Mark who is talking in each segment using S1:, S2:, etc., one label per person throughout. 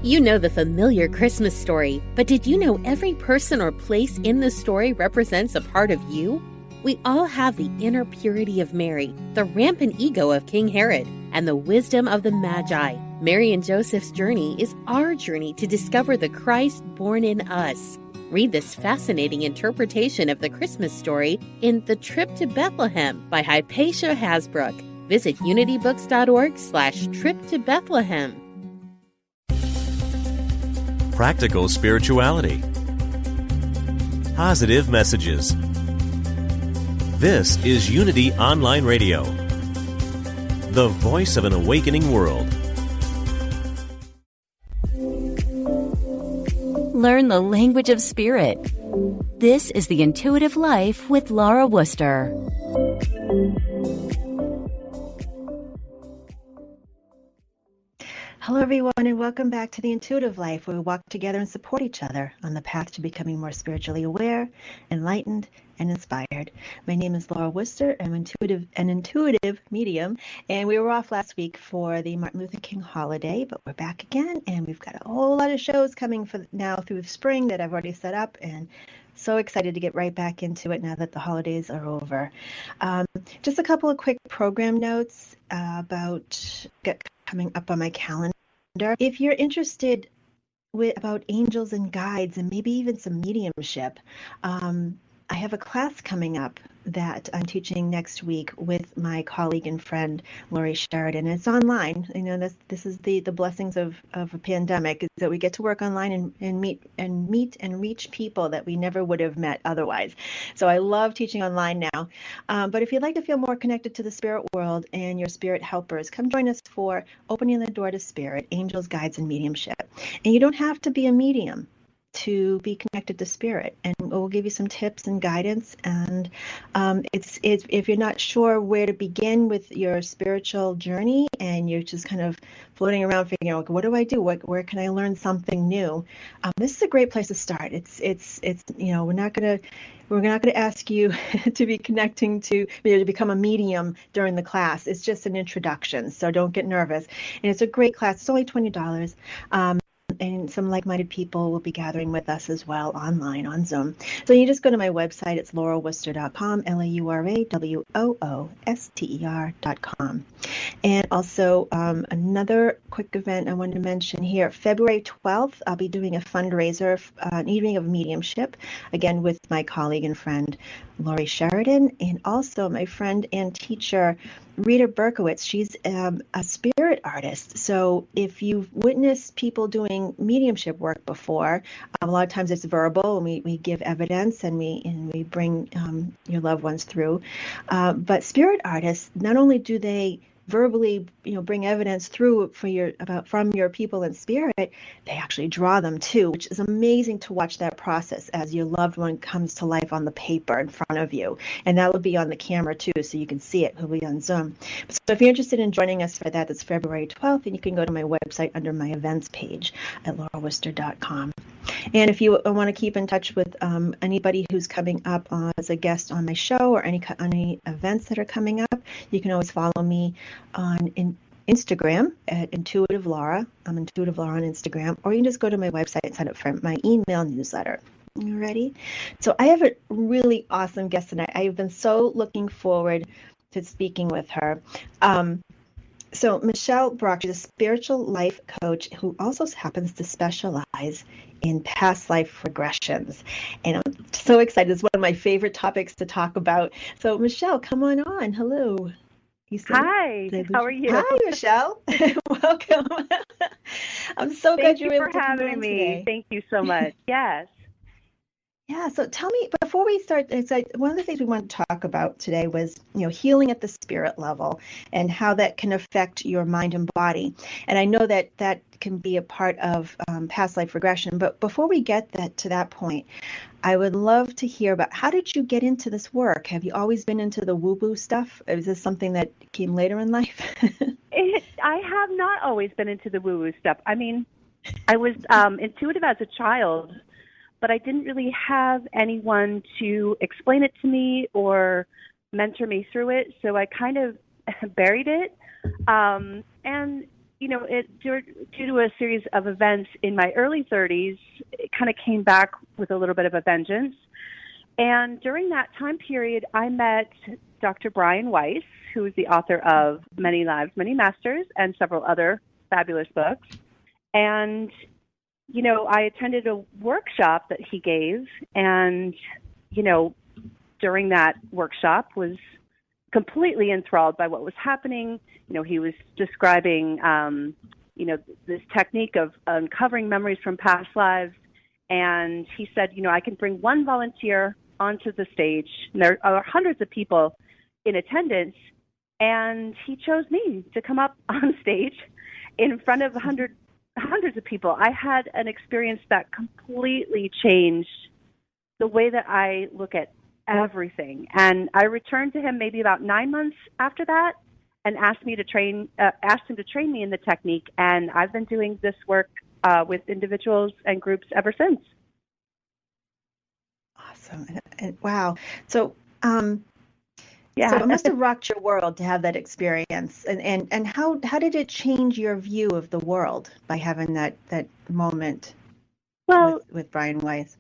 S1: You know the familiar Christmas story, but did you know every person or place in the story represents a part of you? We all have the inner purity of Mary, the rampant ego of King Herod, and the wisdom of the Magi. Mary and Joseph's journey is our journey to discover the Christ born in us. Read this fascinating interpretation of the Christmas story in The Trip to Bethlehem by Hypatia Hasbrook. Visit unitybooks.org/Trip to Bethlehem.
S2: Practical spirituality. Positive messages. This is Unity Online Radio, the voice of an awakening world.
S3: Learn the language of spirit. This is The Intuitive Life with Laura Wooster.
S4: Hello, everyone, and welcome back to The Intuitive Life, where we walk together and support each other on the path to becoming more spiritually aware, enlightened, and inspired. My name is Laura Wooster. I'm an intuitive medium, and we were off last week for the Martin Luther King holiday, but we're back again, and we've got a whole lot of shows coming for now through spring that I've already set up, and so excited to get right back into it now that the holidays are over. Just a couple of quick program notes about coming up on my calendar. If you're interested about angels and guides and maybe even some mediumship, I have a class coming up that I'm teaching next week with my colleague and friend Lori Sheridan. It's online. You know, this is the blessings of a pandemic, is that we get to work online and meet and reach people that we never would have met otherwise. So I love teaching online now. But if you'd like to feel more connected to the spirit world and your spirit helpers, come join us for Opening the Door to Spirit, Angels, Guides, and Mediumship. And you don't have to be a medium to be connected to spirit, and we'll give you some tips and guidance. And it's if you're not sure where to begin with your spiritual journey and you're just kind of floating around figuring out, what do I do? Where can I learn something new? This is a great place to start. It's you know, we're not gonna ask you to be connecting to become a medium during the class. It's just an introduction, so don't get nervous. And it's a great class. It's only $20. And some like-minded people will be gathering with us as well online on Zoom. So you just go to my website. It's laurawooster.com, LAURAWOSTER.com. And also another quick event I wanted to mention here. February 12th, I'll be doing a fundraiser, an evening of mediumship, again with my colleague and friend Lori Sheridan, and also my friend and teacher Rita Berkowitz. She's a spirit artist. So if you've witnessed people doing mediumship work before, a lot of times it's verbal, and we give evidence, and we bring your loved ones through. But spirit artists, not only do they verbally, bring evidence through from your people in spirit, they actually draw them too, which is amazing to watch that process as your loved one comes to life on the paper in front of you. And that will be on the camera too, so you can see it. It'll be on Zoom. So if you're interested in joining us for that, it's February 12th, and you can go to my website under my events page at laurawooster.com. And if you want to keep in touch with anybody who's coming up as a guest on my show, or any events that are coming up, you can always follow me on Instagram at Intuitive Laura. I'm Intuitive Laura on Instagram, or you can just go to my website and sign up for my email newsletter. You ready? So I have a really awesome guest tonight. I've been so looking forward to speaking with her. So Michelle Brock is a spiritual life coach who also happens to specialize in past life regressions. And I'm so excited. It's one of my favorite topics to talk about. So Michelle, come on. Hello.
S5: Hi, how are you?
S4: Hi, Michelle. Welcome. I'm so glad you're able to come on today.
S5: Thank you for having me. Thank you so much. Yes.
S4: Yeah, so tell me, before we start, one of the things we want to talk about today was, healing at the spirit level and how that can affect your mind and body. And I know that that can be a part of past life regression. But before we get to that point, I would love to hear about, how did you get into this work? Have you always been into the woo-woo stuff? Is this something that came later in life?
S5: I have not always been into the woo-woo stuff. I mean, I was intuitive as a child, but I didn't really have anyone to explain it to me or mentor me through it. So I kind of buried it. And due to a series of events in my early 30s, it kind of came back with a little bit of a vengeance. And during that time period, I met Dr. Brian Weiss, who is the author of Many Lives, Many Masters, and several other fabulous books. And, I attended a workshop that he gave, and, during that workshop was completely enthralled by what was happening. He was describing, this technique of uncovering memories from past lives. And he said, I can bring one volunteer onto the stage. And there are hundreds of people in attendance. And he chose me to come up on stage in front of hundreds of people. I had an experience that completely changed the way that I look at everything. And I returned to him maybe about 9 months after that and asked him to train me in the technique. And I've been doing this work with individuals and groups ever since.
S4: Awesome. And wow. So,
S5: yeah.
S4: So it must have rocked your world to have that experience. And how did it change your view of the world by having that moment with Brian Weiss?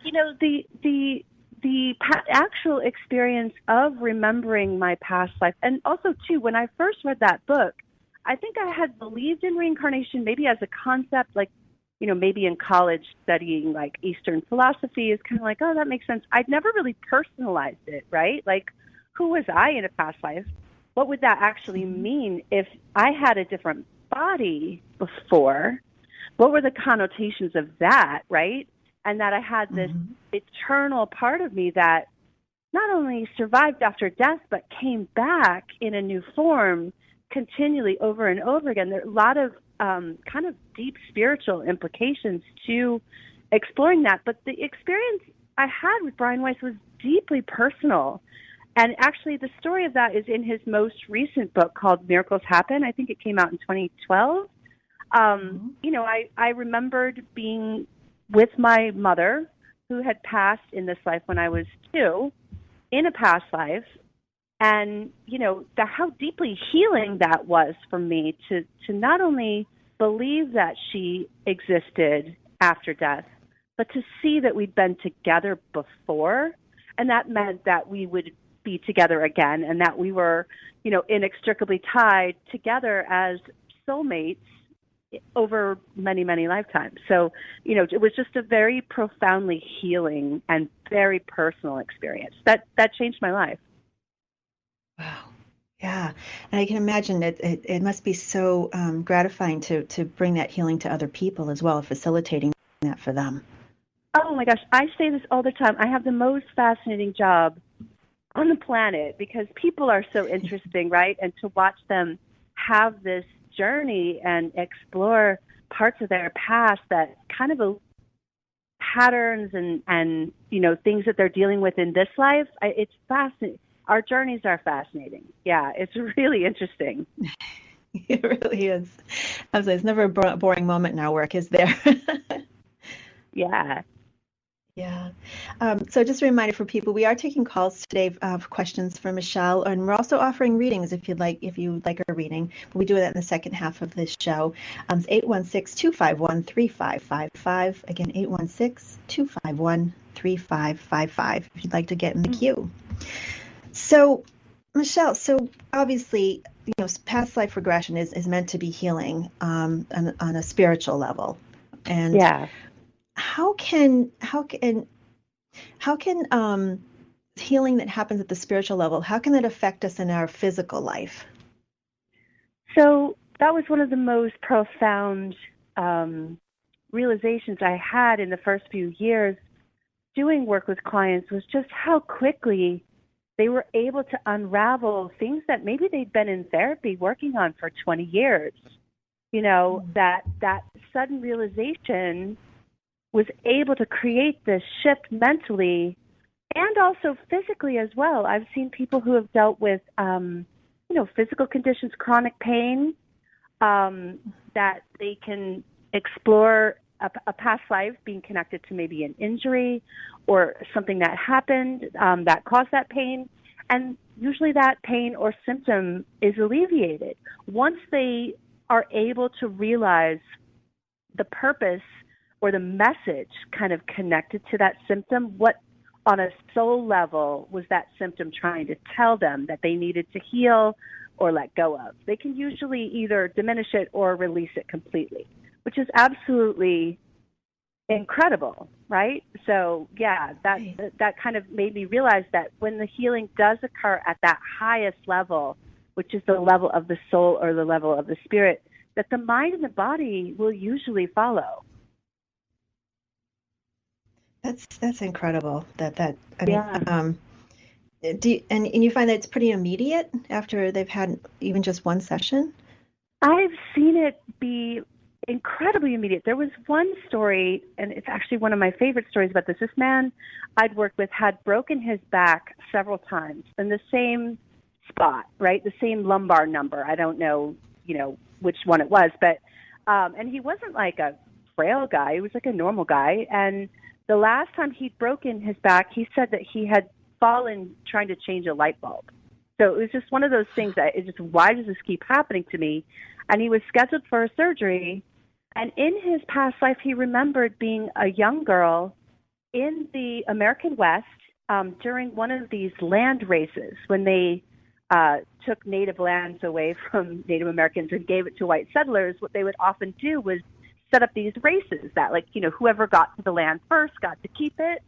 S5: The actual experience of remembering my past life, and also too, when I first read that book, I think I had believed in reincarnation maybe as a concept, like, maybe in college studying like Eastern philosophy is kind of like, oh, that makes sense. I'd never really personalized it, right? Like, who was I in a past life? What would that actually mean if I had a different body before? What were the connotations of that, right? And that I had this eternal part of me that not only survived after death, but came back in a new form continually over and over again. There are a lot of kind of deep spiritual implications to exploring that. But the experience I had with Brian Weiss was deeply personal. And actually, the story of that is in his most recent book called Miracles Happen. I think it came out in 2012. I remembered being with my mother, who had passed in this life when I was 2, in a past life. And, how deeply healing that was for me to not only believe that she existed after death, but to see that we'd been together before. And that meant that we would be together again, and that we were, inextricably tied together as soulmates over many, many lifetimes. So, it was just a very profoundly healing and very personal experience that changed my life.
S4: Wow. Yeah. And I can imagine that it must be so gratifying to bring that healing to other people as well, facilitating that for them.
S5: Oh my gosh, I say this all the time. I have the most fascinating job on the planet because people are so interesting, right? And to watch them have this journey and explore parts of their past that kind of patterns and things that they're dealing with in this life, it's fascinating. Our journeys are fascinating. Yeah, it's really interesting.
S4: It really is. I was like, it's never a boring moment in our work, is there?
S5: Yeah.
S4: Yeah. So just a reminder for people, we are taking calls today for questions for Michelle, and we're also offering readings if you'd like a reading. But we do that in the second half of this show. It's 816-251-3555. Again, 816-251-3555 if you'd like to get in the queue. So, Michelle, obviously, past life regression is meant to be healing on a spiritual level. And
S5: yeah.
S4: How can healing that happens at the spiritual level, how can it affect us in our physical life?
S5: So that was one of the most profound realizations I had in the first few years doing work with clients, was just how quickly they were able to unravel things that maybe they'd been in therapy working on for 20 years. That sudden realization was able to create this shift mentally and also physically as well. I've seen people who have dealt with, physical conditions, chronic pain, that they can explore a past life being connected to maybe an injury or something that happened that caused that pain. And usually that pain or symptom is alleviated. Once they are able to realize the purpose or the message kind of connected to that symptom. What on a soul level was that symptom trying to tell them that they needed to heal or let go of? They can usually either diminish it or release it completely, which is absolutely incredible, right? So yeah, that kind of made me realize that when the healing does occur at that highest level, which is the level of the soul or the level of the spirit, that the mind and the body will usually follow.
S4: That's incredible. I mean,
S5: Yeah.
S4: and you find that it's pretty immediate after they've had even just one session?
S5: I've seen it be incredibly immediate. There was one story, and it's actually one of my favorite stories about this. This man I'd worked with had broken his back several times in the same spot, right? The same lumbar number. I don't know, which one it was, but, and he wasn't like a frail guy. He was like a normal guy. And the last time he'd broken his back, he said that he had fallen trying to change a light bulb. So it was just one of those things that is just, why does this keep happening to me? And he was scheduled for a surgery. And in his past life, he remembered being a young girl in the American West during one of these land races when they took native lands away from Native Americans and gave it to white settlers. What they would often do was set up these races that, whoever got to the land first got to keep it.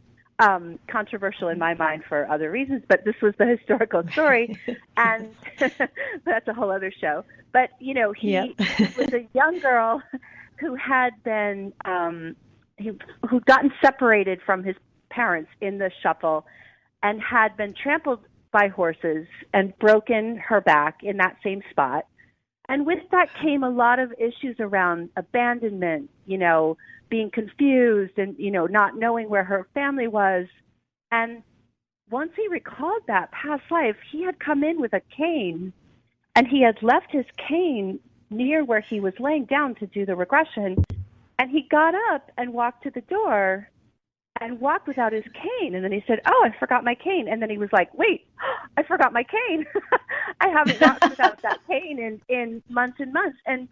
S5: Controversial in my mind for other reasons, but this was the historical story, and that's a whole other show. But, he was a young girl who had been, who'd gotten separated from his parents in the shuffle and had been trampled by horses and broken her back in that same spot. And with that came a lot of issues around abandonment, being confused and, not knowing where her family was. And once he recalled that past life, he had come in with a cane, and he had left his cane near where he was laying down to do the regression. And he got up and walked to the door and walked without his cane. And then he said, "Oh, I forgot my cane." And then he was like, "Wait, I forgot my cane." I haven't walked without that cane in months and months. And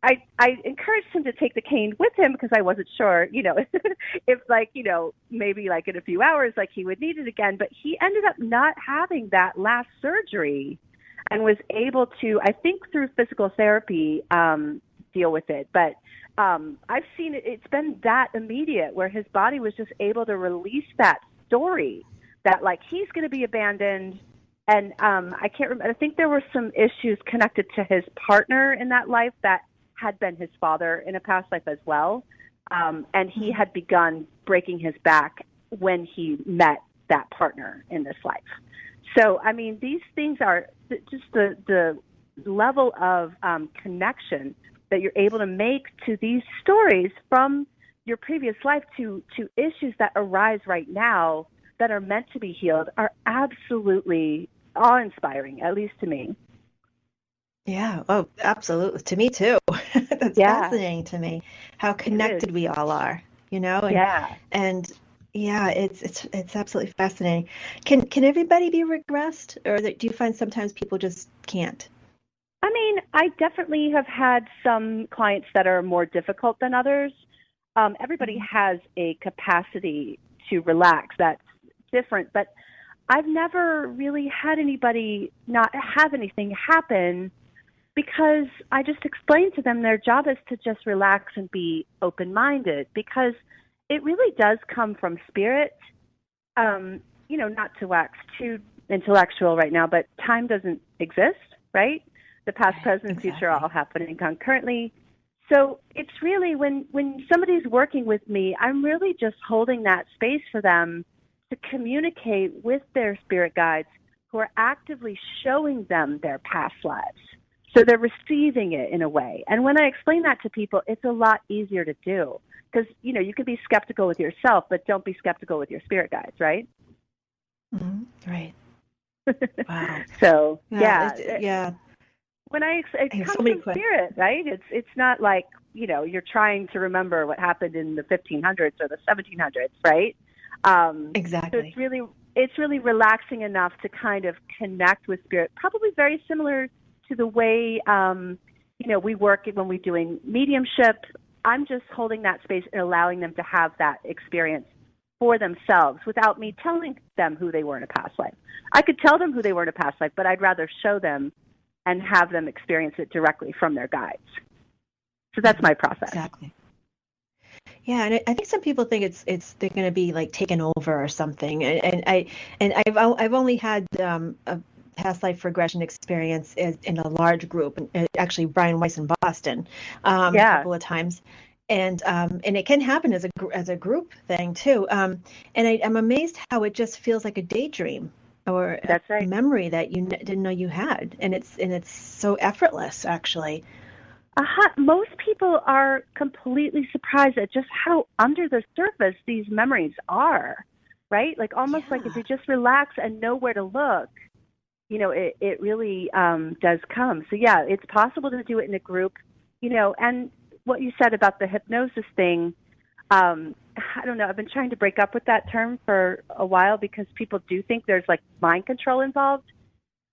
S5: I encouraged him to take the cane with him because I wasn't sure, if maybe in a few hours, he would need it again. But he ended up not having that last surgery and was able to, I think through physical therapy, deal with it. But I've seen it. It's been that immediate where his body was just able to release that story that he's going to be abandoned. And I can't remember. I think there were some issues connected to his partner in that life that had been his father in a past life as well. And he had begun breaking his back when he met that partner in this life. So, I mean, these things are just the level of connection that you're able to make to these stories from your previous life to issues that arise right now that are meant to be healed are absolutely awe-inspiring, at least to me.
S4: Yeah. Oh, absolutely. To me too. That's fascinating to me how connected we all are, And, And yeah, it's absolutely fascinating. Can everybody be regressed, or do you find sometimes people just can't?
S5: I mean, I definitely have had some clients that are more difficult than others. Everybody has a capacity to relax that's different, but I've never really had anybody not have anything happen because I just explained to them their job is to just relax and be open-minded, because it really does come from spirit. Not to wax too intellectual right now, but time doesn't exist, right? The past, present, and future are all happening concurrently. So it's really when somebody's working with me, I'm really just holding that space for them to communicate with their spirit guides who are actively showing them their past lives. So they're receiving it in a way. And when I explain that to people, it's a lot easier to do because, you can be skeptical with yourself, but don't be skeptical with your spirit guides, right?
S4: Mm-hmm. Right. Wow.
S5: So,
S4: yeah.
S5: When it comes from spirit, right? It's not like, you're trying to remember what happened in the 1500s or the 1700s, right?
S4: Exactly.
S5: So it's really relaxing enough to kind of connect with spirit, probably very similar to the way, we work when we're doing mediumship. I'm just holding that space and allowing them to have that experience for themselves without me telling them who they were in a past life. I could tell them who they were in a past life, but I'd rather show them and have them experience it directly from their guides. So that's my process.
S4: Exactly. Yeah, and I think some people think it's they're going to be like taken over or something. And I've only had a past life regression experience in a large group, and actually Brian Weiss in Boston, a couple of times. And it can happen as a group thing too. And I'm amazed how it just feels like a daydream or
S5: That's right.
S4: a memory that you didn't know you had, and it's so effortless, actually.
S5: Most people are completely surprised at just how under the surface these memories are, right? Like almost like if you just relax and know where to look, it really does come. So yeah, it's possible to do it in a group, and what you said about the hypnosis thing, I don't know. I've been trying to break up with that term for a while because people do think there's like mind control involved,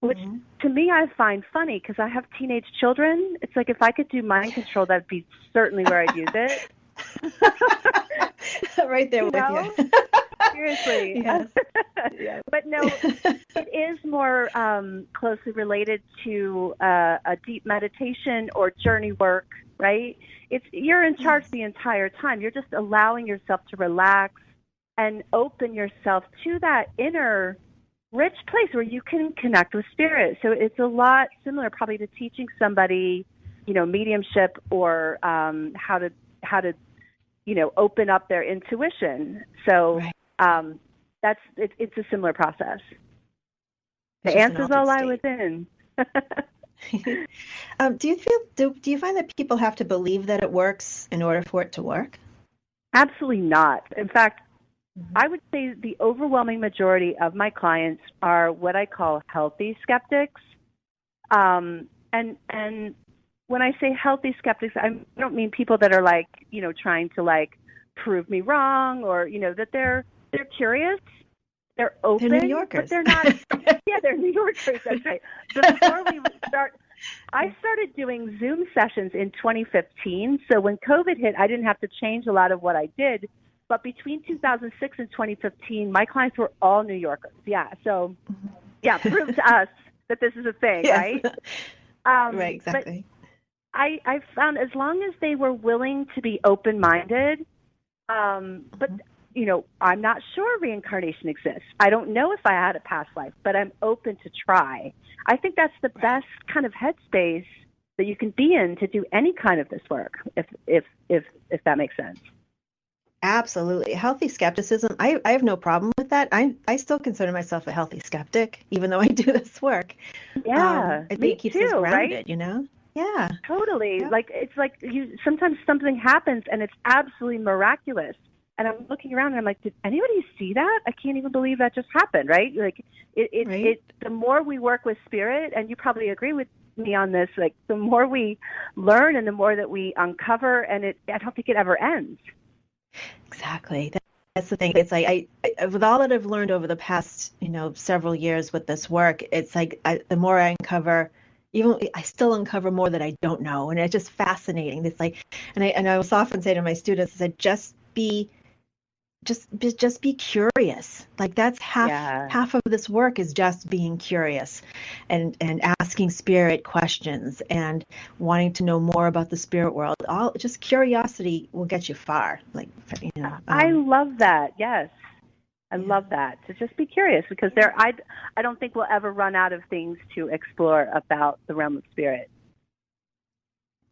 S5: which to me I find funny because I have teenage children. It's like if I could do mind control, that'd be certainly where I'd use it.
S4: Right there with you.
S5: Seriously.
S4: Yes.
S5: But no, it is more closely related to a deep meditation or journey work, right? You're in charge the entire time. You're just allowing yourself to relax and open yourself to that inner rich place where you can connect with spirit. So it's a lot similar probably to teaching somebody, mediumship or how to open up their intuition. So it's a similar process. The answers all lie within.
S4: Do you find that people have to believe that it works in order for it to work?
S5: Absolutely not. In fact, I would say the overwhelming majority of my clients are what I call healthy skeptics. And when I say healthy skeptics, I don't mean people that are like, trying to like prove me wrong or, that they're curious. They're open,
S4: they're New Yorkers.
S5: But they're not. Yeah, they're New Yorkers. That's right. Before we start, I started doing Zoom sessions in 2015. So when COVID hit, I didn't have to change a lot of what I did. But between 2006 and 2015, my clients were all New Yorkers. Yeah. So, prove to us that this is a thing, right?
S4: Right, exactly.
S5: But I found as long as they were willing to be open-minded, but I'm not sure reincarnation exists. I don't know if I had a past life, but I'm open to try. I think that's the best kind of headspace that you can be in to do any kind of this work, if that makes sense.
S4: Absolutely. Healthy skepticism. I have no problem with that. I still consider myself a healthy skeptic, even though I do this work.
S5: Yeah,
S4: I think it keeps us grounded, right? Yeah.
S5: Totally. Yeah. Like it's like sometimes something happens and it's absolutely miraculous. And I'm looking around and I'm like, did anybody see that? I can't even believe that just happened, right? Like it the more we work with spirit, and you probably agree with me on this, like the more we learn and the more that we uncover, and I don't think it ever ends.
S4: Exactly. That's the thing. It's like I with all that I've learned over the past, several years with this work, it's like the more I uncover, I still uncover more that I don't know, and it's just fascinating. It's like, and I will often say to my students, I said, just be curious. Like that's half of this work is just being curious and asking spirit questions and wanting to know more about the spirit world. All just curiosity will get you far. Like,
S5: I love that. Yes. I love that. To just be curious, because I don't think we'll ever run out of things to explore about the realm of spirit.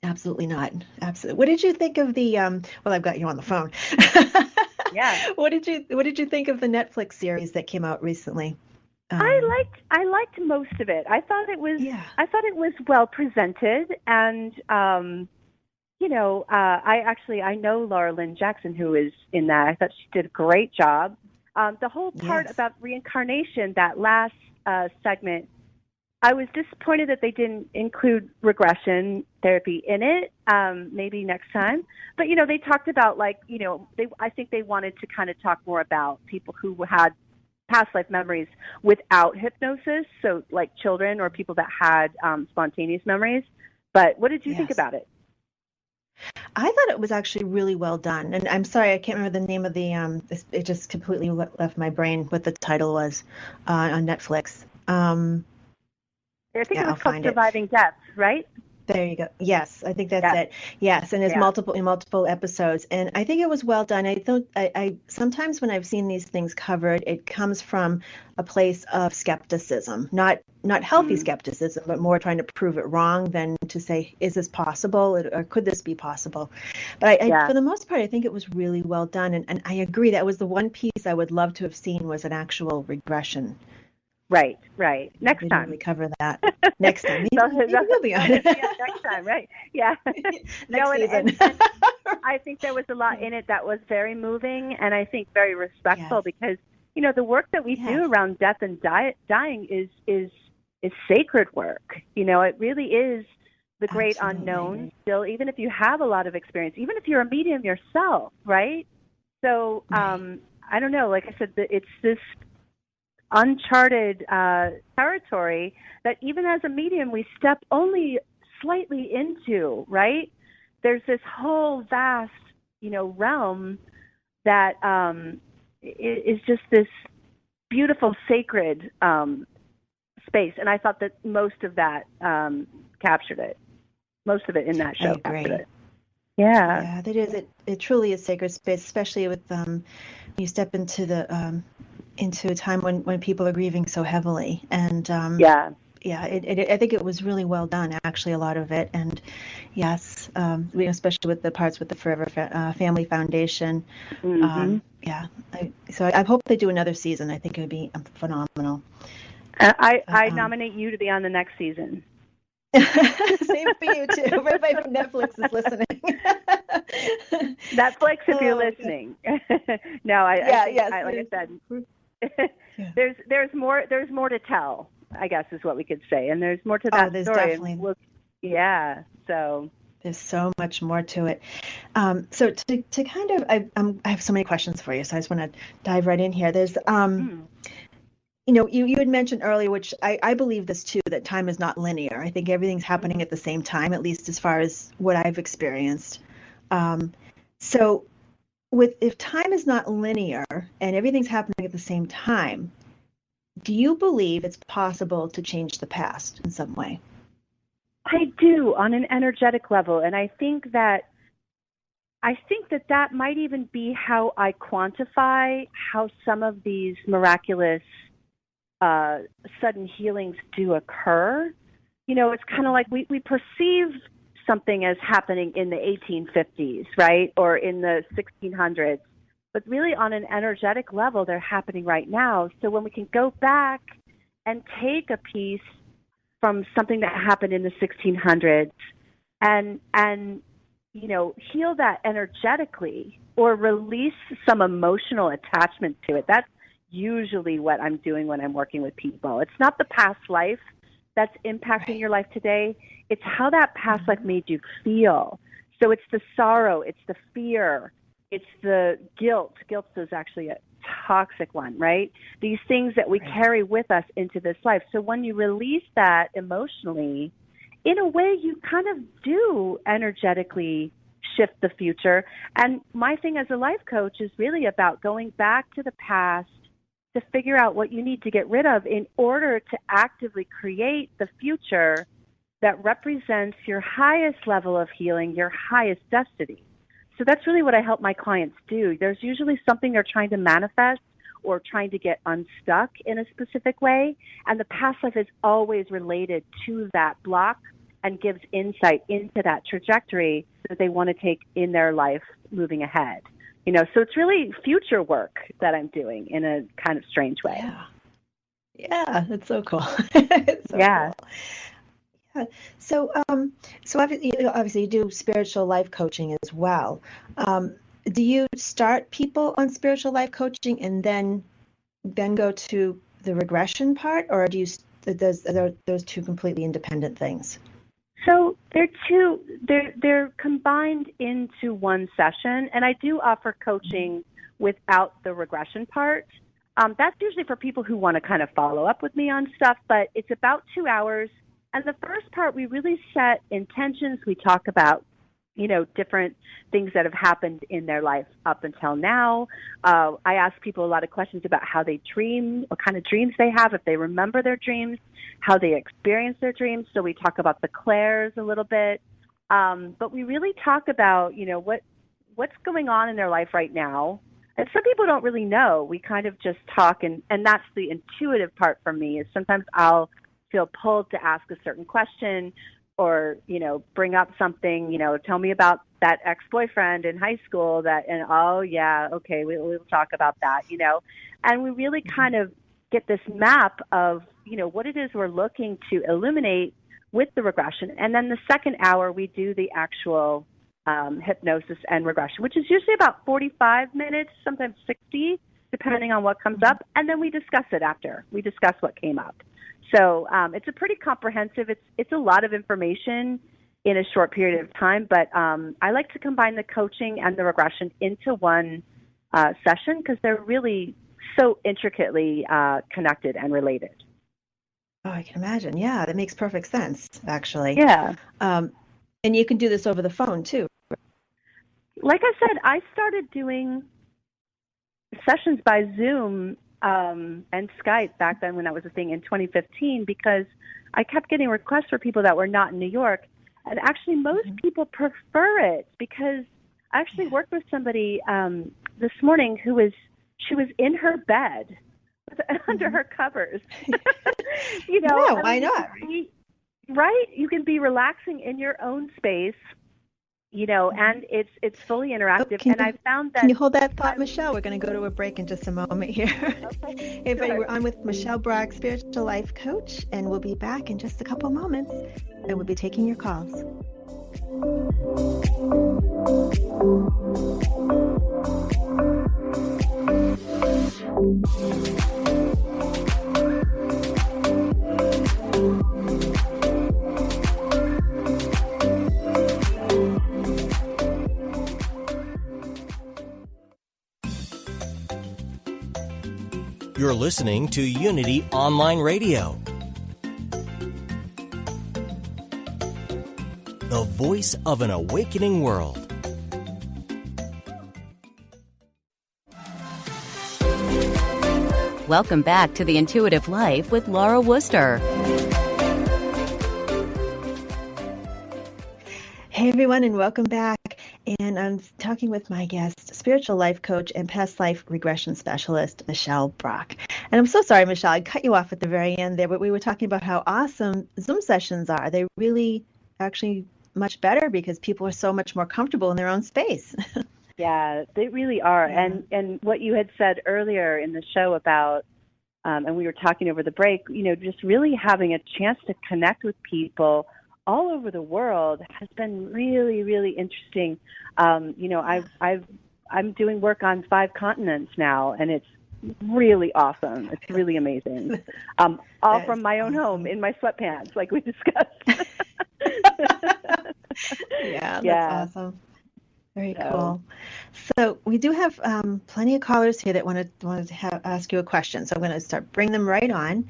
S4: Absolutely not. Absolutely. What did you think of the well, I've got you on the phone.
S5: Yeah.
S4: What did you think of the Netflix series that came out recently?
S5: I liked most of it. I thought it was well presented, and I know Laura Lynn Jackson, who is in that. I thought she did a great job. The whole part about reincarnation, that last segment, I was disappointed that they didn't include regression therapy in it. Maybe next time. But, they talked about I think they wanted to kind of talk more about people who had past life memories without hypnosis. So like children or people that had spontaneous memories. But what did you think
S4: Yes.
S5: about it?
S4: I thought it was actually really well done. And I'm sorry, I can't remember the name of the, it just completely left my brain what the title was on Netflix.
S5: I think it
S4: Yeah,
S5: was
S4: I'll
S5: called
S4: find it.
S5: Surviving Death, right?
S4: There you go. Yes, I think that's
S5: Yeah,
S4: it. Yes, and it's
S5: yeah.
S4: multiple episodes, and I think it was well done. I don't. I sometimes when I've seen these things covered, it comes from a place of skepticism, not healthy
S5: Mm,
S4: skepticism, but more trying to prove it wrong than to say, is this possible or could this be possible? But
S5: yeah.
S4: for the most part, I think it was really well done, and I agree that was the one piece I would love to have seen was an actual regression.
S5: Right, right.
S4: They
S5: Next
S4: didn't really
S5: time.
S4: cover that. Next time, maybe we'll be
S5: They'll
S4: on
S5: hit me up next time, right? Yeah.
S4: next
S5: No,
S4: season.
S5: and I think there was a lot in it that was very moving and I think very respectful
S4: Yes.
S5: because, the work that we do
S4: Yes.
S5: around death and dying is sacred work. It really is the great unknown
S4: Absolutely.
S5: still, even if you have a lot of experience, even if you're a medium yourself, right? So,
S4: Right.
S5: I don't know, like I said, it's this uncharted territory that even as a medium we step only slightly into, right? There's this whole vast, realm that is just this beautiful, sacred space. And I thought that most of that captured it. Most of it in that
S4: I
S5: show captured
S4: agree.
S5: it. Yeah.
S4: Yeah, that is it truly is sacred space, especially with you step into the into a time when people are grieving so heavily. And
S5: Yeah.
S4: yeah, I think it was really well done, actually, a lot of it. And yes, especially with the parts with the Forever Family Foundation.
S5: Mhm.
S4: Yeah, I hope they do another season. I think it would be phenomenal. But
S5: I nominate you to be on the next season.
S4: same for you too. Everybody from Netflix is listening.
S5: Netflix, if you're
S4: Oh,
S5: listening. No, I
S4: yeah,
S5: think,
S4: yes.
S5: like I said,
S4: Yeah.
S5: there's more to tell, I guess is what we could say, and there's more to
S4: Oh,
S5: that
S4: there's
S5: story.
S4: definitely
S5: Yeah. So.
S4: there's so much more to it. So to kind of I have so many questions for you, so I just want to dive right in here. There's
S5: Mm,
S4: you had mentioned earlier, which I believe this too, that time is not linear. I think everything's happening at the same time, at least as far as what I've experienced. Um, so if time is not linear and everything's happening at the same time, do you believe it's possible to change the past in some way?
S5: I do on an energetic level, and I think that that might even be how I quantify how some of these miraculous uh, sudden healings do occur. It's kind of like we perceive something as happening in the 1850s, right? Or in the 1600s. But really, on an energetic level, they're happening right now. So when we can go back and take a piece from something that happened in the 1600s and heal that energetically or release some emotional attachment to it. That's usually what I'm doing when I'm working with people. It's not the past life that's impacting
S4: Right.
S5: your life today. It's how that past life made you feel. So it's the sorrow, it's the fear, it's the guilt. Guilt is actually a toxic one, right? These things that we
S4: Right.
S5: carry with us into this life. So when you release that emotionally, in a way, you kind of do energetically shift the future. And my thing as a life coach is really about going back to the past to figure out what you need to get rid of in order to actively create the future that represents your highest level of healing, your highest destiny. So that's really what I help my clients do. There's usually something they're trying to manifest or trying to get unstuck in a specific way, and the past life is always related to that block and gives insight into that trajectory that they want to take in their life moving ahead. So it's really future work that I'm doing in a kind of strange way.
S4: Yeah. Yeah, that's so cool. It's so
S5: Yeah.
S4: cool. Yeah. So obviously you do spiritual life coaching as well. Do you start people on spiritual life coaching and then go to the regression part, or are those two completely independent things?
S5: So they're combined into one session, and I do offer coaching without the regression part. That's usually for people who want to kind of follow up with me on stuff, but it's about 2 hours, And the first part, we really set intentions. We talk about, different things that have happened in their life up until now. I ask people a lot of questions about how they dream, what kind of dreams they have, if they remember their dreams, how they experience their dreams. So we talk about the clairs a little bit. But we really talk about, what's going on in their life right now. And some people don't really know. We kind of just talk, and that's the intuitive part for me, is sometimes I'll feel pulled to ask a certain question or, bring up something, tell me about that ex-boyfriend in high school and oh, yeah, okay, we'll talk about that, And we really kind of get this map of, what it is we're looking to illuminate with the regression. And then the second hour, we do the actual hypnosis and regression, which is usually about 45 minutes, sometimes 60, depending on what comes up. And then we discuss it after. We discuss what came up. So it's a pretty comprehensive, it's a lot of information in a short period of time, but I like to combine the coaching and the regression into one session because they're really so intricately connected and related.
S4: Oh, I can imagine. Yeah, that makes perfect sense, actually.
S5: Yeah.
S4: And you can do this over the phone, too.
S5: Like I said, I started doing sessions by Zoom and Skype back then when that was a thing in 2015 because I kept getting requests for people that were not in New York. And actually, most people prefer it because I actually worked with somebody this morning she was in her bed under her covers.
S4: Yeah, why not?
S5: Right? You can be relaxing in your own space, and it's fully interactive. And I found that.
S4: Can you hold that thought, Michelle? We're going to go to a break in just a moment here.
S5: Okay.
S4: Hey, everybody, we're on with Michelle Brock, spiritual life coach, and we'll be back in just a couple moments, and we'll be taking your calls.
S6: You're listening to Unity Online Radio, the voice of an awakening world.
S3: Welcome back to The Intuitive Life with Laura Wooster.
S4: Hey, everyone, and welcome back. And I'm talking with my guest, spiritual life coach and past life regression specialist, Michelle Brock. And I'm so sorry, Michelle, I cut you off at the very end there, but we were talking about how awesome Zoom sessions are. They really actually much better because people are so much more comfortable in their own space.
S5: Yeah, they really are. Yeah. And what you had said earlier in the show about, and we were talking over the break, just really having a chance to connect with people all over the world has been really, really interesting. I'm doing work on 5 continents now, and it's really awesome. It's really amazing. All from my own home in my sweatpants, like we discussed.
S4: Yeah, that's awesome. Very cool. So we do have plenty of callers here that wanted to ask you a question. So I'm going to start bringing them right on.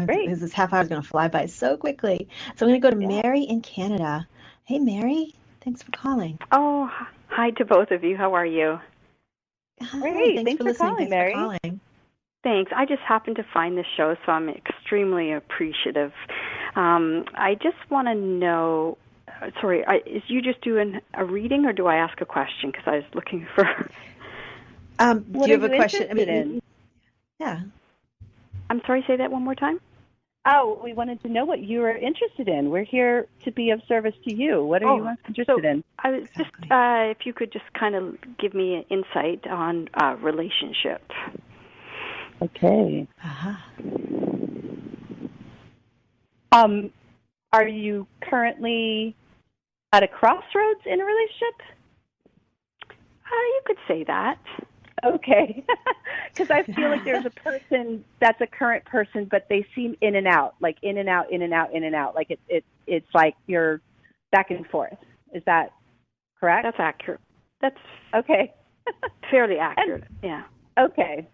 S5: Great.
S4: Because this half hour is going to fly by so quickly. So I'm going to go to Mary in Canada. Hey, Mary. Thanks for calling.
S7: Oh, hi to both of you. How are you?
S5: Great. Thanks for listening,
S4: calling,
S5: Mary.
S7: Thanks. I just happened to find the show, so I'm extremely appreciative. I just want to know, is you just doing a reading, or do I ask a question? Because I was looking for.
S4: Do you have a question? Yeah.
S7: I'm sorry. Say that one more time.
S5: Oh, we wanted to know what you were interested in. We're here to be of service to you. What are you interested in?
S7: I was just, if you could just kind of give me an insight on relationship.
S5: Okay. Are you currently at a crossroads in a relationship?
S7: You could say that.
S5: Okay. Because I feel like there's a person that's a current person, but they seem in and out, like in and out, in and out, in and out. Like it's like you're back and forth. Is that correct?
S7: That's accurate. That's
S5: okay.
S7: Fairly accurate. Yeah.
S5: Okay.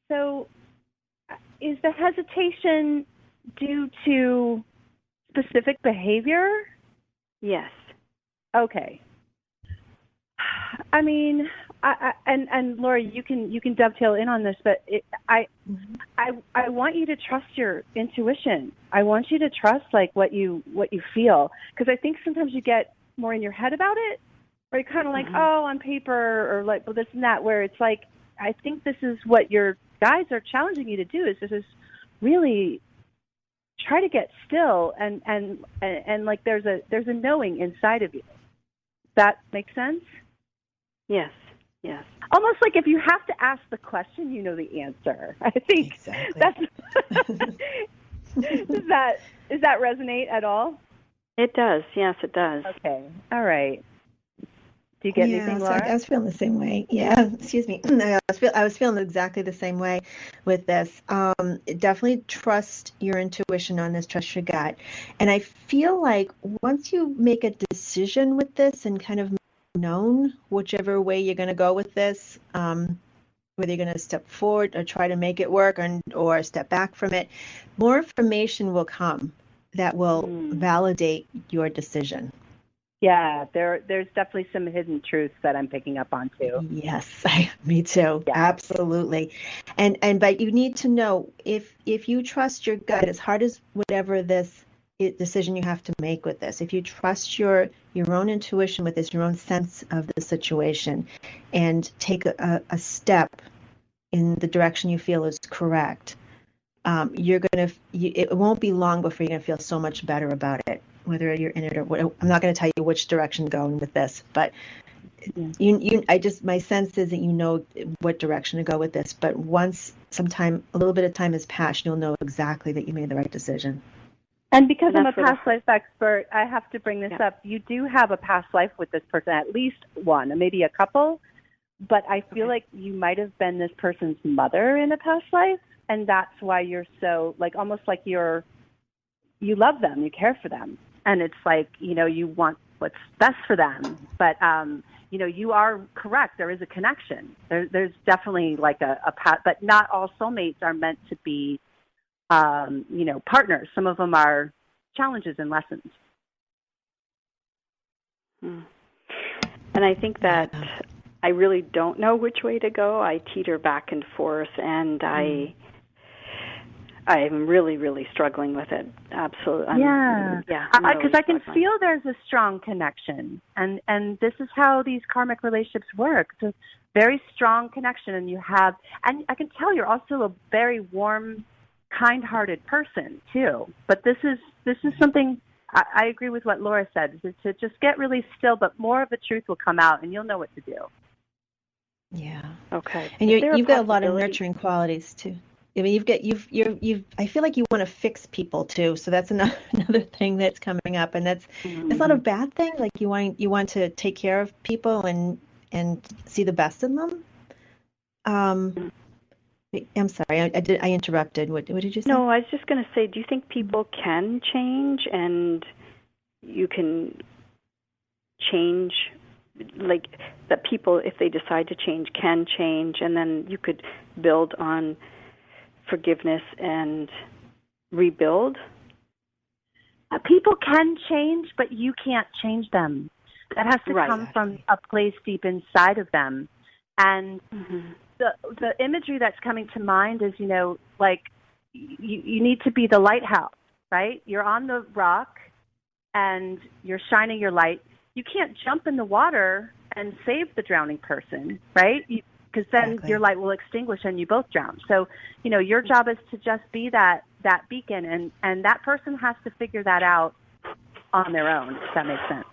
S5: So is the hesitation due to specific behavior?
S7: Yes.
S5: Okay. I mean, and Laura, you can dovetail in on this, but I want you to trust your intuition. I want you to trust like what you feel, because I think sometimes you get more in your head about it, or you're kind of like, oh, on paper, or like, well, this and that. Where it's like, I think this is what your guides are challenging you to do, is just really try to get still and like there's a knowing inside of you. That makes sense?
S7: Yes. Yes.
S5: Almost like if you have to ask the question, you know the answer. I think
S4: exactly.
S5: That's does that resonate at all?
S7: It does. Yes, it does.
S5: Okay. All right. Do you get anything,
S4: So
S5: Laura?
S4: I was feeling the same way. Yeah, excuse me. I was feeling exactly the same way with this. Definitely trust your intuition on this, trust your gut. And I feel like once you make a decision with this and kind of known whichever way you're going to go with this, whether you're going to step forward or try to make it work or step back from it, more information will come that will validate your decision.
S5: Yeah, there's definitely some hidden truths that I'm picking up on too.
S4: Yes, me too. Yeah. Absolutely. And but you need to know if you trust your gut, as hard as whatever decision you have to make with this, if you trust your own intuition with this, your own sense of the situation, and take a step in the direction you feel is correct, it won't be long before you're going to feel so much better about it, whether you're in it or what. I'm not going to tell you which direction going with this, but my sense is that you know what direction to go with this. But once a little bit of time has passed, you'll know exactly that you made the right decision.
S5: And because I'm a past life expert, I have to bring this up. You do have a past life with this person, at least one, maybe a couple. But I feel like you might have been this person's mother in a past life, and that's why you're so, like, almost like you love them, you care for them, and it's like, you want what's best for them. But you are correct. There is a connection. There's definitely like a path, but not all soulmates are meant to be partners. Some of them are challenges and lessons.
S7: And I think that I really don't know which way to go. I teeter back and forth, and I'm really, really struggling with it. Absolutely.
S5: Because I can feel there's a strong connection, and this is how these karmic relationships work. It's a very strong connection, and I can tell you're also a very warm, kind-hearted person too. But this is something. I agree with what Laura said. To just get really still, but more of the truth will come out, and you'll know what to do.
S7: Yeah. Okay.
S4: And you've got a lot of nurturing qualities too. I mean, I feel like you want to fix people too. So that's another thing that's coming up, and it's not a bad thing. Like you want to take care of people and see the best in them. I'm sorry, I interrupted. What did you say?
S7: No, I was just going to say, do you think people can change, and you can change, like that people, if they decide to change, can change, and then you could build on forgiveness and rebuild?
S5: People can change, but you can't change them. That has to come from a place deep inside of them. And the imagery that's coming to mind is, like you need to be the lighthouse, right? You're on the rock and you're shining your light. You can't jump in the water and save the drowning person, right? Because then your light will extinguish and you both drown. So, your job is to just be that beacon, and that person has to figure that out on their own, if that makes sense.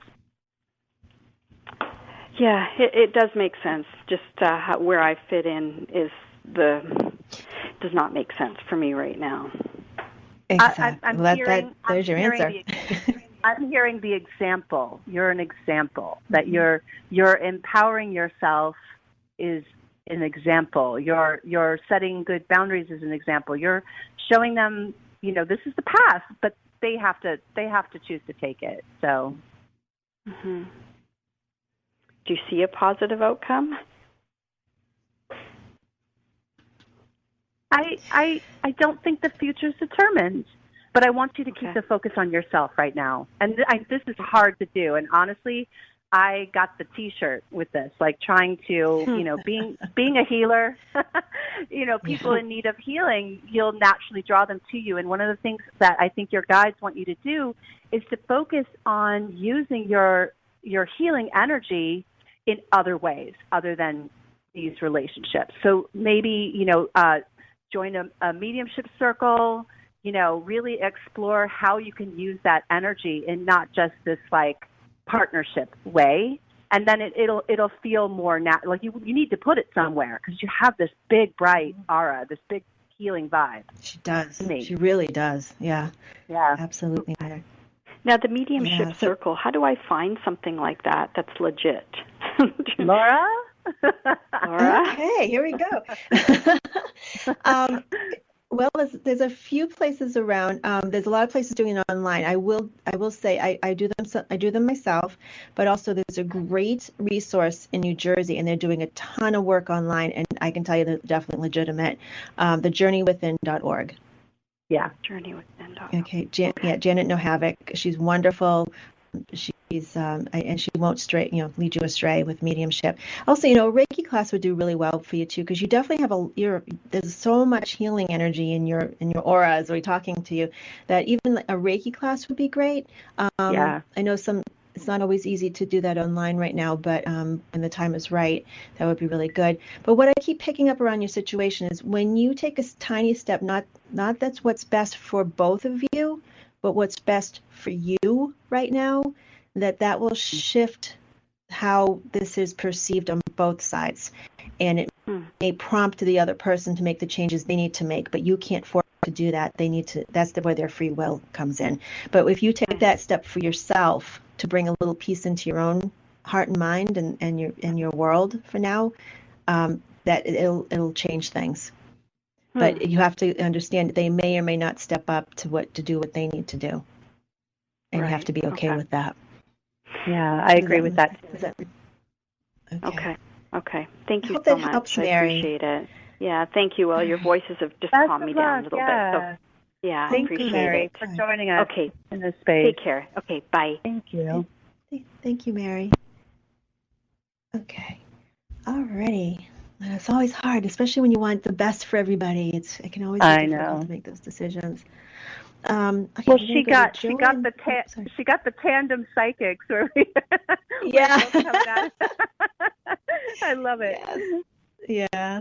S7: Yeah, it does make sense. Just where I fit in does not make sense for me right now.
S4: Exactly. There's your answer.
S5: I'm hearing the example. You're an example. That you're empowering yourself is an example. You're setting good boundaries is an example. You're showing them, this is the path, but they have to choose to take it. So.
S7: Mm-hmm. Do you see a positive outcome?
S5: I don't think the future's determined. But I want you to keep the focus on yourself right now. And this is hard to do. And honestly, I got the T-shirt with this, like trying to, being a healer, people in need of healing, you'll naturally draw them to you. And one of the things that I think your guides want you to do is to focus on using your healing energy in other ways other than these relationships. So maybe, join a mediumship circle, really explore how you can use that energy in not just this like partnership way, and then it'll feel more like you need to put it somewhere because you have this big bright aura, this big healing vibe.
S4: She does. She really does. Yeah. Absolutely.
S7: Now the mediumship circle. How do I find something like that that's legit?
S5: Laura.
S4: Okay, here we go. Well, there's a few places around. There's a lot of places doing it online. I will say I do them myself, but also there's a great resource in New Jersey, and they're doing a ton of work online, and I can tell you they're definitely legitimate. The journeywithin.org.
S5: Yeah,
S7: journeywithin.org.
S4: Okay, Janet No Havoc. She's wonderful. She's and she won't lead you astray with mediumship. Also, a Reiki class would do really well for you too, because you definitely have there's so much healing energy in your aura as we're talking to you that even a Reiki class would be great. I know it's not always easy to do that online right now, but when the time is right, that would be really good. But what I keep picking up around your situation is when you take a tiny step, not that's what's best for both of you, but what's best for you right now, that will shift how this is perceived on both sides. And it may prompt the other person to make the changes they need to make, but you can't force them to do that. They need to, that's where their free will comes in. But if you take that step for yourself to bring a little peace into your own heart and mind and your world for now, that it'll change things. But you have to understand that they may or may not step up to do what they need to do. And you have to be okay with that.
S5: Yeah, I agree with that.
S7: Okay. Thank you
S4: I hope
S7: so
S4: that
S7: much.
S4: helps,
S7: I
S4: Mary.
S7: appreciate it. Yeah, thank you. Well, your voices have just calmed me down a little bit. So, I appreciate
S5: you, Mary,
S7: it.
S5: for joining us in this space.
S7: Take care. Okay, bye.
S5: Thank you.
S4: Thank you, Mary. Okay. Alrighty. It's always hard, especially when you want the best for everybody. It can always be difficult to make those decisions. Okay,
S5: well, she got the tandem psychics where we both coming at it. I love it.
S4: Yes. Yeah,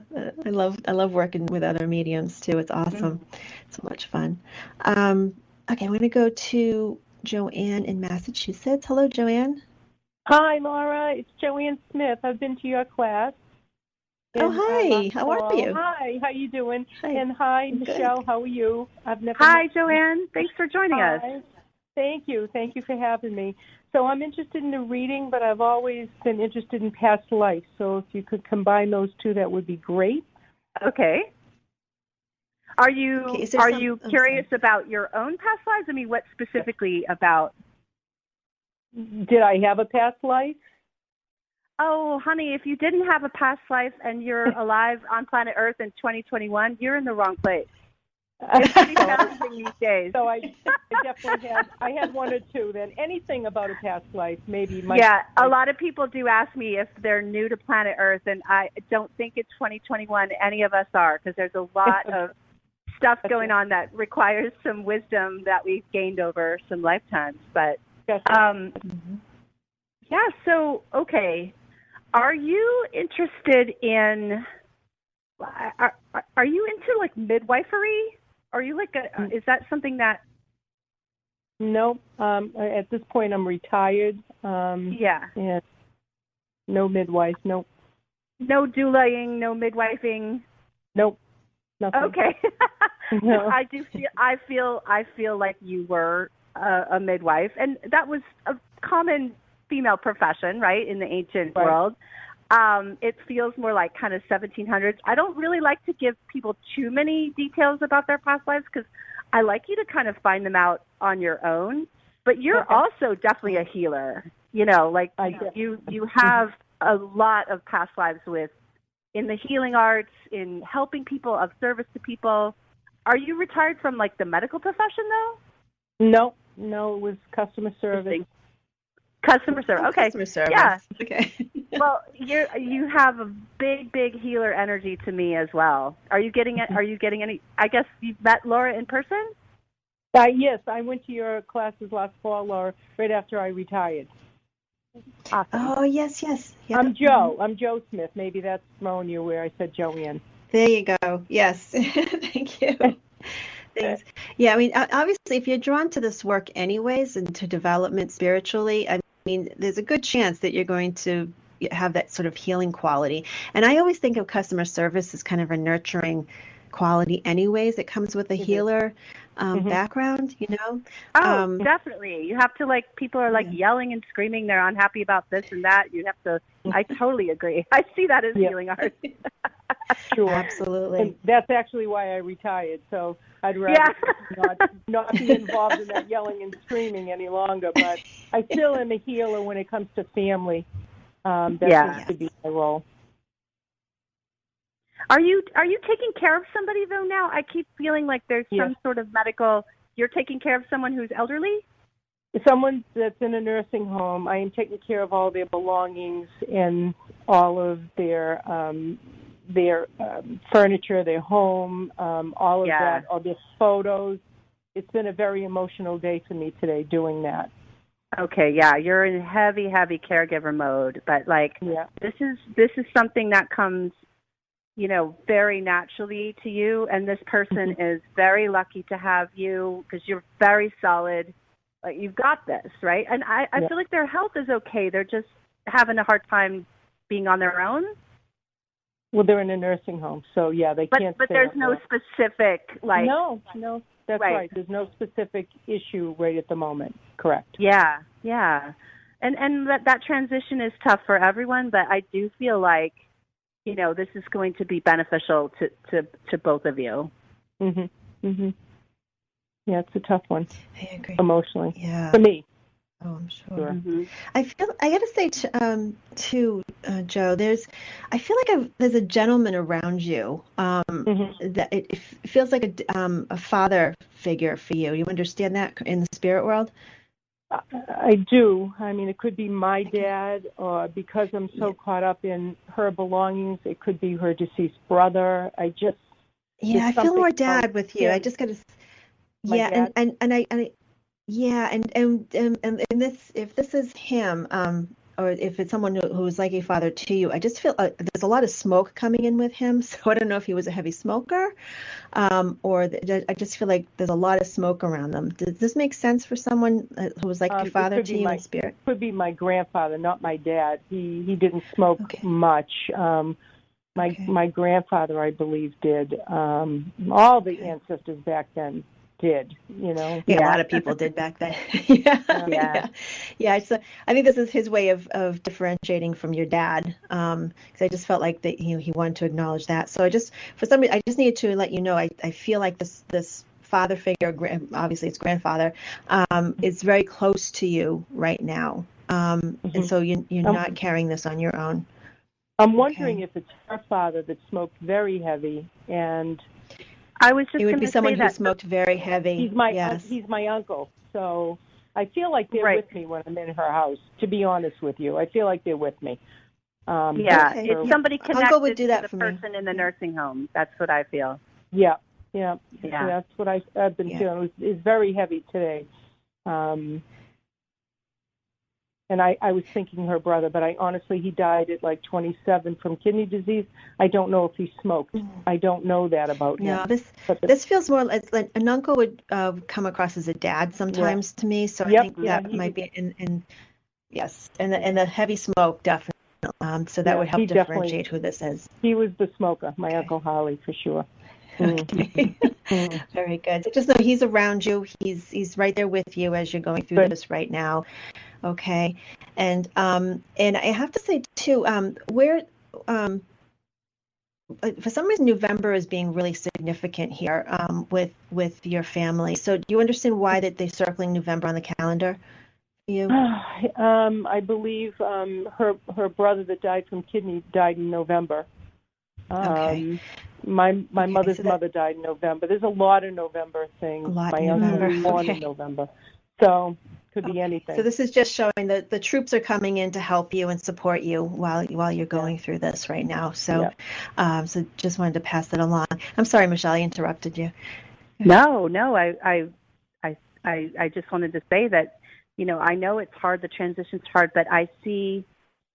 S4: I love working with other mediums too. It's awesome. So much fun. Okay, I'm going to go to Joanne in Massachusetts. Hello, Joanne.
S8: Hi, Laura. It's Joanne Smith. I've been to your class.
S4: And, hi. How are you?
S8: Hi. How you doing?
S4: Hi.
S8: And hi,
S4: I'm
S8: Michelle.
S4: good.
S8: How are you?
S5: Hi, Joanne. Thanks for joining us.
S8: Thank you. Thank you for having me. So I'm interested in the reading, but I've always been interested in past life. So if you could combine those two, that would be great.
S5: Okay. Are you curious about your own past lives? I mean, what specifically about?
S8: Did I have a past life?
S5: Oh, honey, if you didn't have a past life and you're alive on planet Earth in 2021, you're in the wrong place. It's pretty challenging these days.
S8: So I definitely had one or two. Then anything about a past life, maybe.
S5: A lot of people do ask me if they're new to planet Earth, and I don't think it's 2021. Any of us are, because there's a lot of stuff going on that requires some wisdom that we've gained over some lifetimes. But so okay. Are you interested in? Are you into like midwifery? Are you like is that something that?
S8: No. At this point, I'm retired. And no midwife. Nope.
S5: No doulaing. No midwifing.
S8: Nope. Nothing.
S5: Okay.
S8: No.
S5: I feel like you were a midwife, and that was a common female profession, right, in the ancient world. It feels more like kind of 1700s. I don't really like to give people too many details about their past lives because I like you to kind of find them out on your own. But you're also definitely a healer. You have a lot of past lives in the healing arts, in helping people, of service to people. Are you retired from like the medical profession though?
S8: No, it was customer service.
S5: Customer service. Okay.
S4: Customer service.
S5: Yeah.
S4: Okay.
S5: Well, you have a big healer energy to me as well. Are you getting it? Are you getting any? I guess you've met Laura in person.
S8: Yes, I went to your classes last fall, Laura, right after I retired.
S5: Awesome.
S4: Oh, yes. Yeah.
S8: I'm Joe. I'm Joe Smith. Maybe that's throwing you where I said Joanne.
S4: There you go. Yes. Thank you. Thanks. Yeah, I mean, obviously, if you're drawn to this work anyways and to development spiritually, I mean, there's a good chance that you're going to have that sort of healing quality. And I always think of customer service as kind of a nurturing quality anyways. It comes with a healer background, you know?
S5: Oh, definitely. You have to, like, people are, like, yelling and screaming. They're unhappy about this and that. You have to, I totally agree. I see that as healing art.
S8: Sure.
S4: Absolutely.
S8: And that's actually why I retired. So I'd rather not be involved in that yelling and screaming any longer. But I still am a healer when it comes to family. That seems to be my role.
S5: Are you taking care of somebody though now? I keep feeling like there's some sort of medical. You're taking care of someone who's elderly?
S8: Someone that's in a nursing home. I am taking care of all their belongings and all of their furniture, their home, all of that, all their photos. It's been a very emotional day for me today doing that.
S5: Okay, yeah, you're in heavy caregiver mode, but like this is something that comes, you know, very naturally to you, and this person is very lucky to have you because you're very solid. Like, you've got this, right? And I feel like their health is okay. They're just having a hard time being on their own.
S8: Well, they're in a nursing home, so they can't.
S5: But there's no specific like.
S8: No, that's right. There's no specific issue right at the moment. Correct.
S5: Yeah, and that transition is tough for everyone, but I do feel like, you know, this is going to be beneficial to both of you.
S8: Yeah, it's a tough one.
S4: I agree.
S8: Emotionally.
S4: Yeah.
S8: For me.
S4: Oh, I'm sure. I got to say to Joe, I feel like there's a gentleman around you that it feels like a father figure for you. You understand that in the spirit world?
S8: I do. I mean, it could be my dad, or because I'm so caught up in her belongings, it could be her deceased brother. I feel more dad
S4: with you. I just got to. And this, if this is him, or if it's someone who is like a father to you, I just feel there's a lot of smoke coming in with him. So I don't know if he was a heavy smoker, or I just feel like there's a lot of smoke around them. Does this make sense for someone who was like a father to you in spirit?
S8: Could be my grandfather, not my dad. He didn't smoke much. My grandfather, I believe, did. All the ancestors back then did, you know.
S4: Yeah, a lot of people did back then. Yeah. So I think this is his way of differentiating from your dad, because I just felt like that he wanted to acknowledge that. So I just needed to let you know I feel like this father figure, obviously it's grandfather, is very close to you right now, and so you're not carrying this on your own.
S8: I'm wondering if it's her father that smoked very heavy, and
S5: I was just.
S4: It would be someone who smoked very heavy.
S8: He's my uncle, so I feel like they're with me when I'm in her house. To be honest with you, I feel like they're with me.
S5: It's somebody connected
S4: Uncle would do that
S5: to
S4: for
S5: the person in the nursing home. That's what I feel.
S8: Yeah. That's what I've been feeling. It's very heavy today. And I was thinking her brother, but he died at like 27 from kidney disease. I don't know if he smoked. I don't know that about him.
S4: No, this feels more like an uncle would come across as a dad sometimes to me. So I think that might be and the heavy smoke definitely. So that would help differentiate who this is.
S8: He was the smoker, my Uncle Holly, for sure.
S4: Okay. Very good. So just know he's around you. He's right there with you as you're going through this right now. Okay. And I have to say too, for some reason November is being really significant here with your family. So do you understand why that they're circling November on the calendar for you?
S8: I believe her brother that died from kidney died in November.
S4: Okay.
S8: My mother's mother died in November. There's a lot of November things. My uncle was born in November. So could be anything.
S4: So this is just showing that the troops are coming in to help you and support you while you're going through this right now. So so just wanted to pass that along. I'm sorry, Michelle, I interrupted you.
S5: No, I just wanted to say that, I know it's hard, the transition's hard, but I see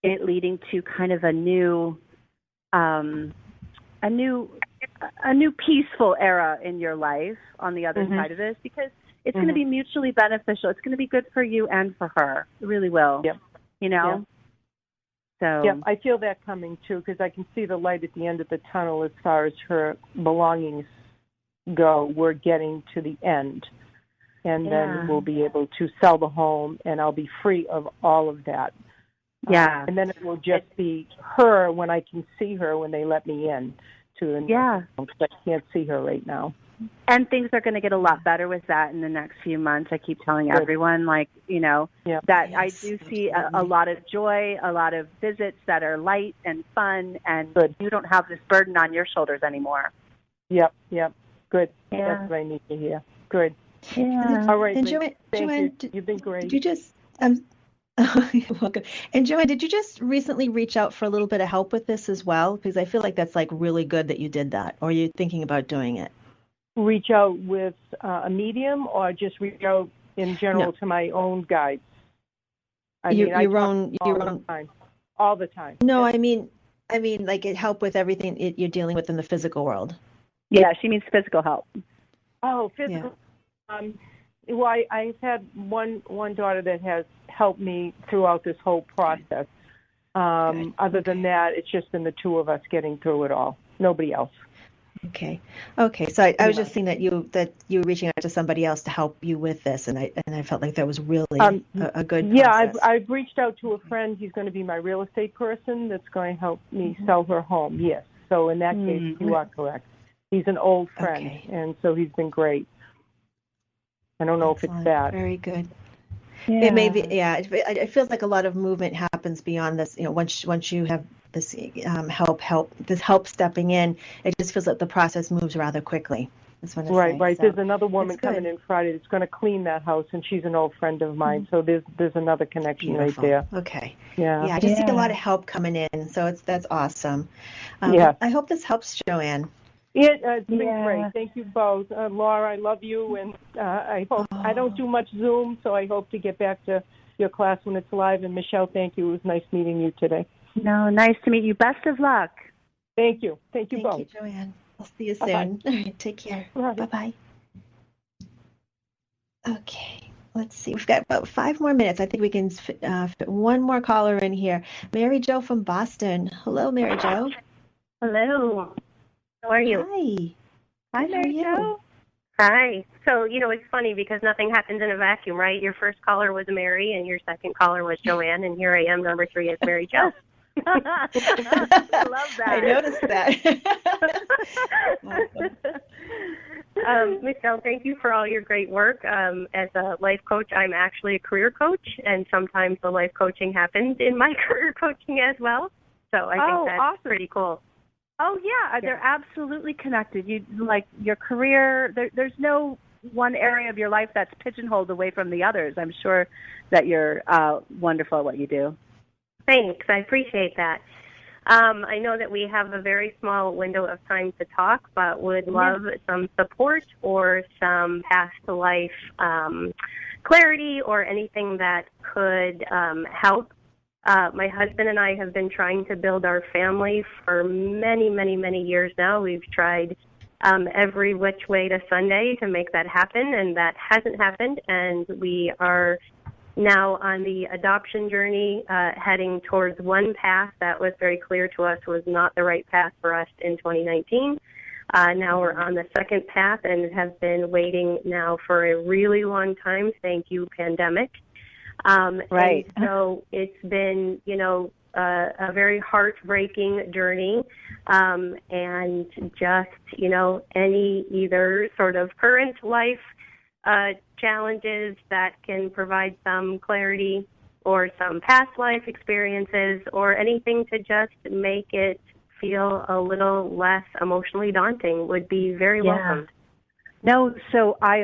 S5: it leading to kind of a new peaceful era in your life on the other side of this, because it's going to be mutually beneficial. It's going to be good for you and for her. It really will.
S8: Yep.
S5: So.
S8: Yeah, I feel that coming too, because I can see the light at the end of the tunnel as far as her belongings go. We're getting to the end, and then we'll be able to sell the home, and I'll be free of all of that.
S5: Yeah.
S8: And then it will just be her when I can see her when they let me in to the because I can't see her right now.
S5: And things are going to get a lot better with that in the next few months. I keep telling everyone, that I do see a lot of joy, a lot of visits that are light and fun, and you don't have this burden on your shoulders anymore.
S8: Yep. Good. Yeah. That's what I need to hear. Good.
S5: Yeah.
S8: All right.
S4: And
S8: Joanne, you've been great.
S4: Did you just you're welcome. And Joanne, did you just recently reach out for a little bit of help with this as well? Because I feel like that's really good that you did that, or you're thinking about doing it.
S8: Reach out with a medium, or just reach out in general to my own guides?
S4: Your own
S8: all the time.
S4: No, I mean like it help with everything you're dealing with in the physical world.
S5: Yeah, she means physical help.
S8: Oh, physical. Yeah. Well, I've had one daughter that has helped me throughout this whole process. Other than that, it's just been the two of us getting through it all. Nobody else.
S4: Okay. So I was just seeing that you were reaching out to somebody else to help you with this, and I felt like that was really a good process.
S8: Yeah, I've reached out to a friend. He's going to be my real estate person that's going to help me sell her home. Yes. So in that case, you are correct. He's an old friend, and so he's been great. I don't know if it's that.
S4: Very good. Yeah. It may be. Yeah. It feels like a lot of movement happens beyond this. Once you have this help stepping in, it just feels like the process moves rather quickly. That's what I say.
S8: Right. So there's another woman coming in Friday that's going to clean that house, and she's an old friend of mine. So there's another connection right there.
S4: Okay.
S8: Yeah.
S4: Yeah. I just see a lot of help coming in, so that's awesome. I hope this helps, Joanne.
S8: It's been great. Thank you both. Laura, I love you, and I hope I don't do much Zoom, so I hope to get back to your class when it's live. And Michelle, thank you. It was nice meeting you today.
S5: No, nice to meet you. Best of luck.
S8: Thank you. Thank you both.
S4: Thank you, Joanne. I'll see you soon. All right, take care. Bye-bye. Okay, let's see. We've got about 5 more minutes. I think we can fit one more caller in here. Mary Jo from Boston. Hello, Mary Jo.
S9: Hello. How are you?
S4: Hi.
S5: Hi, Mary Jo.
S9: Hi. So, it's funny because nothing happens in a vacuum, right? Your first caller was Mary, and your second caller was Joanne, and here I am, number 3 is Mary Jo.
S5: I love that.
S4: I noticed
S9: that. Michelle, thank you for all your great work. As a life coach, I'm actually a career coach, and sometimes the life coaching happens in my career coaching as well. So I think that's awesome. Pretty cool.
S5: Oh, yeah, they're absolutely connected. You like your career. There's no one area of your life that's pigeonholed away from the others. I'm sure that you're wonderful at what you do.
S9: Thanks. I appreciate that. I know that we have a very small window of time to talk, but would love some support or some past life clarity or anything that could help. My husband and I have been trying to build our family for many, many, many years now. We've tried every which way to Sunday to make that happen, and that hasn't happened. And we are now on the adoption journey, heading towards one path that was very clear to us was not the right path for us in 2019. Now we're on the second path and have been waiting now for a really long time. Thank you, pandemic.
S5: Right.
S9: And so it's been, a very heartbreaking journey, and just, any either sort of current life challenges that can provide some clarity or some past life experiences or anything to just make it feel a little less emotionally daunting would be very welcomed.
S5: No, so I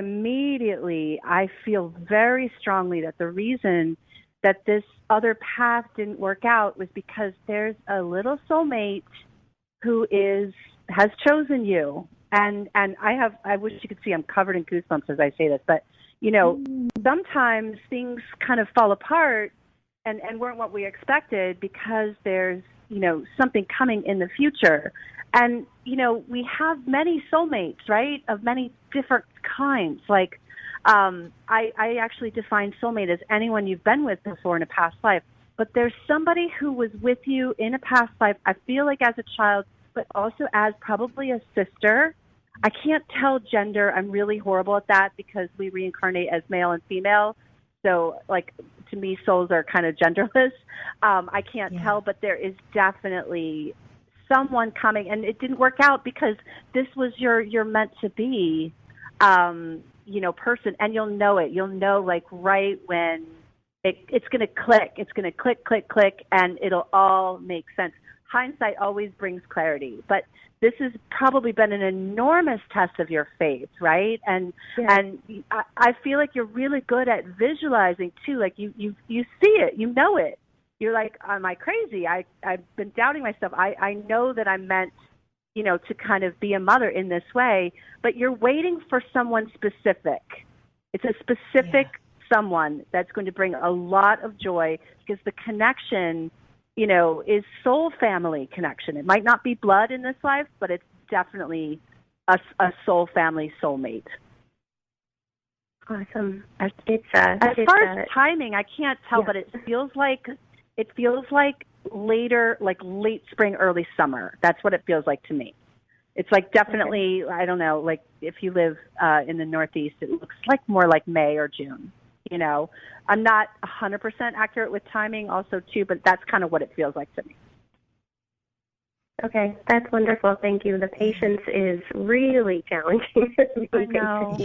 S5: feel very strongly that the reason that this other path didn't work out was because there's a little soulmate who has chosen you. And I wish you could see I'm covered in goosebumps as I say this, but sometimes things kind of fall apart and weren't what we expected because there's, something coming in the future. And, we have many soulmates, right, of many different kinds. Like, I actually define soulmate as anyone you've been with before in a past life. But there's somebody who was with you in a past life, I feel like as a child, but also as probably a sister. I can't tell gender. I'm really horrible at that because we reincarnate as male and female. So, like, to me, souls are kind of genderless. I can't tell, but there is definitely someone coming, and it didn't work out because this was your meant to be, person, and you'll know it. You'll know, like, right when it's going to click. It's going to click, and it'll all make sense. Hindsight always brings clarity, but this has probably been an enormous test of your faith, right? And I feel like you're really good at visualizing too. Like you see it, you know it. You're like, am I crazy? I've been doubting myself. I know that I'm meant, to kind of be a mother in this way, but you're waiting for someone specific. It's a specific someone that's going to bring a lot of joy because the connection, is soul family connection. It might not be blood in this life, but it's definitely a soul family soulmate.
S9: Awesome.
S5: As far as timing, I can't tell, but it feels like later, like late spring, early summer. That's what it feels like to me. It's like definitely, I don't know, like if you live in the Northeast, it looks like more like May or June. I'm not 100% accurate with timing also too, but that's kind of what it feels like to me.
S9: Okay, that's wonderful. Thank you. The patience is really challenging.
S5: I know.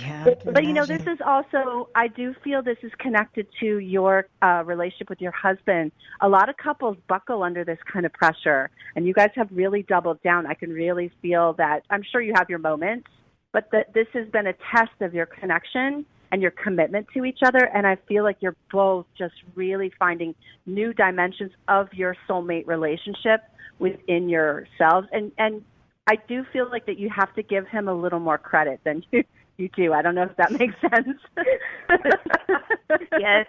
S5: But this is also, I do feel this is connected to your relationship with your husband. A lot of couples buckle under this kind of pressure, and you guys have really doubled down. I can really feel that. I'm sure you have your moments, but this has been a test of your connection and your commitment to each other, and I feel like you're both just really finding new dimensions of your soulmate relationship within yourselves. And I do feel like that you have to give him a little more credit than you do. I don't know if that makes sense.
S9: Yes.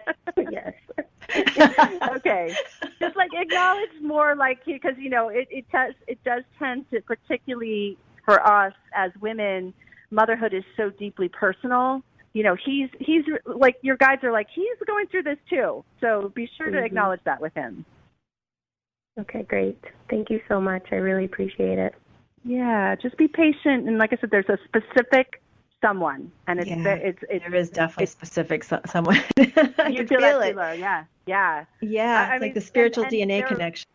S5: Okay. Just like acknowledge more, like, because it does tend to, particularly for us as women, motherhood is so deeply personal. He's like, your guides are like, he's going through this too. So be sure to acknowledge that with him.
S9: Okay, great. Thank you so much. I really appreciate it.
S5: Yeah, just be patient. And like I said, there's a specific someone, and
S4: there is definitely specific someone. I
S5: you
S4: can feel it.
S5: Yeah.
S4: I mean, like the spiritual DNA connection.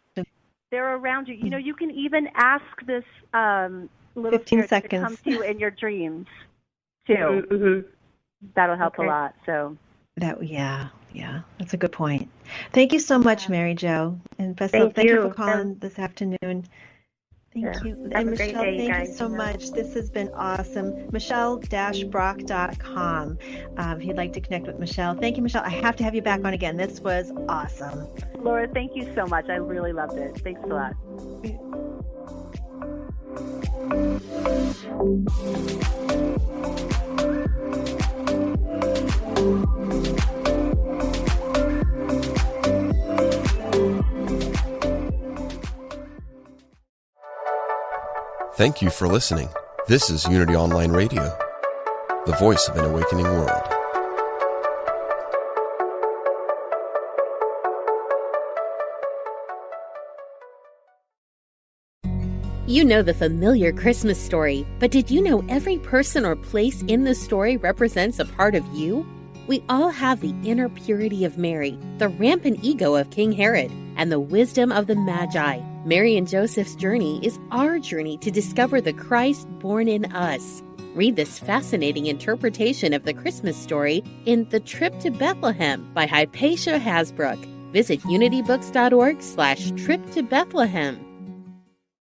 S5: They're around you. You can even ask this little
S4: 15 seconds
S5: to come to you in your dreams too.
S9: Mm-hmm.
S5: That'll help a lot. So
S4: that's a good point. Thank you so much, Mary Jo, and thank you for calling this afternoon. Thank you. And Michelle, thank you so much. This has been awesome. Michelle-Brock.com if you'd like to connect with Michelle. Thank you, Michelle. I have to have you back on again. This was awesome.
S5: Laura, thank you so much. I really loved it. Thanks a lot.
S10: Thank you for listening. This is Unity Online Radio, the voice of an awakening world.
S1: You know the familiar Christmas story, but did you know every person or place in the story represents a part of you? We all have the inner purity of Mary, the rampant ego of King Herod, and the wisdom of the Magi. Mary and Joseph's journey is our journey to discover the Christ born in us. Read this fascinating interpretation of the Christmas story in The Trip to Bethlehem by Hypatia Hasbrook. Visit unitybooks.org/trip to Bethlehem.